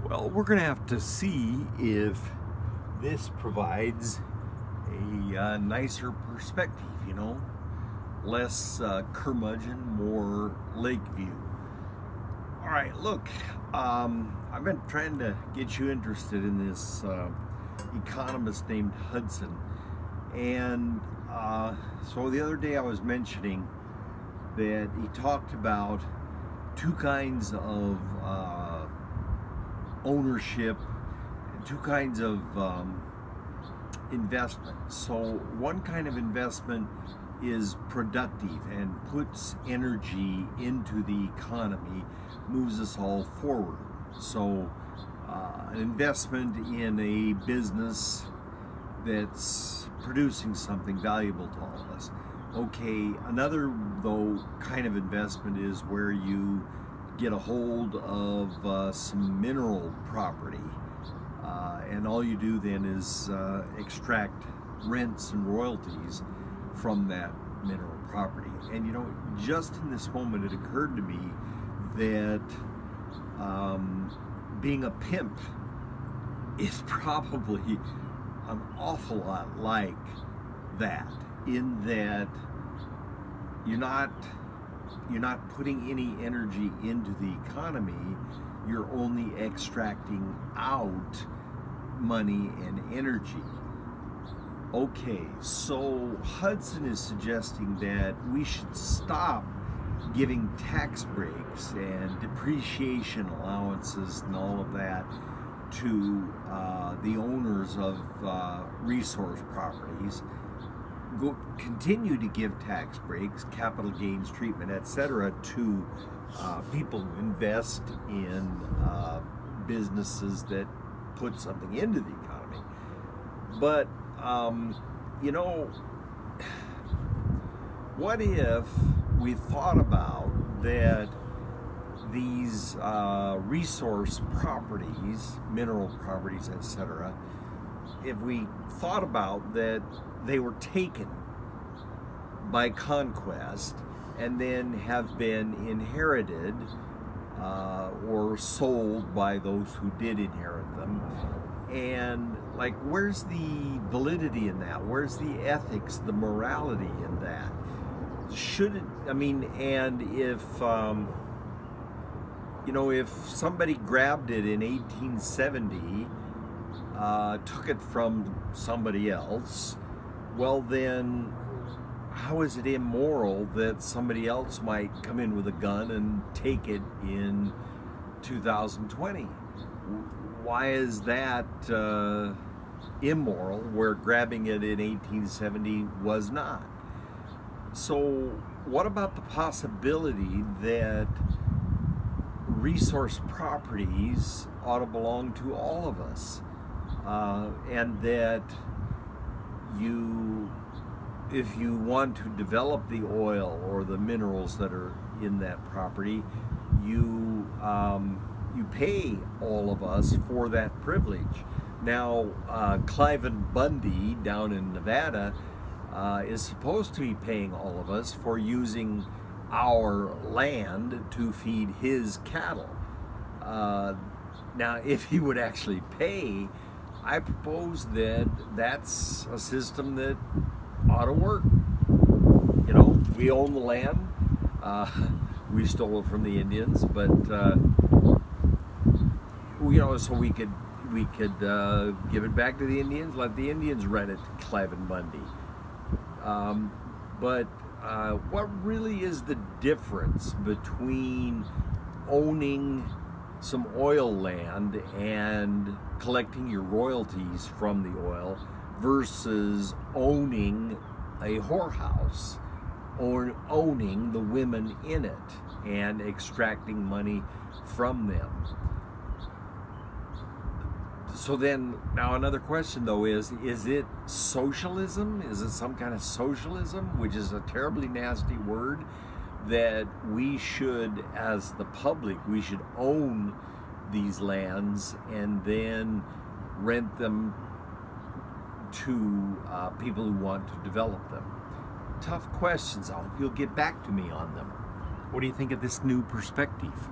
Well, we're going to have to see if this provides a nicer perspective, less curmudgeon, more lake view. All right, look, I've been trying to get you interested in this economist named Hudson. And so the other day I was mentioning that he talked about two kinds of ownership, two kinds of investment. So one kind of investment is productive and puts energy into the economy, moves us all forward. So an investment in a business that's producing something valuable to all of us. Okay, another though kind of investment is where you get a hold of some mineral property, and all you do then is extract rents and royalties from that mineral property. And just in this moment it occurred to me that being a pimp is probably an awful lot like that, in that you're not putting any energy into the economy, you're only extracting out money and energy. Okay, so Hudson is suggesting that we should stop giving tax breaks and depreciation allowances and all of that to the owners of resource properties. Continue to give tax breaks, capital gains treatment, etc., to people who invest in businesses that put something into the economy. But what if we thought about that these resource properties, mineral properties, etc., if we thought about that they were taken by conquest and then have been inherited or sold by those who did inherit them, and where's the validity in that? Where's the ethics, the morality in that? Should it, and if somebody grabbed it in 1870, took it from somebody else, well then, how is it immoral that somebody else might come in with a gun and take it in 2020? Why is that immoral where grabbing it in 1870 was not? So what about the possibility that resource properties ought to belong to all of us? And that if you want to develop the oil or the minerals that are in that property, you pay all of us for that privilege. Now, Cliven Bundy down in Nevada is supposed to be paying all of us for using our land to feed his cattle. Now, if he would actually pay, I propose that that's a system that ought to work. We own the land. We stole it from the Indians, but so we could give it back to the Indians, let the Indians rent it to Cliven Bundy. But what really is the difference between owning some oil land and collecting your royalties from the oil versus owning a whorehouse or owning the women in it and extracting money from them? So then, now another question though is it socialism? Is it some kind of socialism, which is a terribly nasty word, that we should, as the public, we should own these lands and then rent them to people who want to develop them? Tough questions. I hope you'll get back to me on them. What do you think of this new perspective?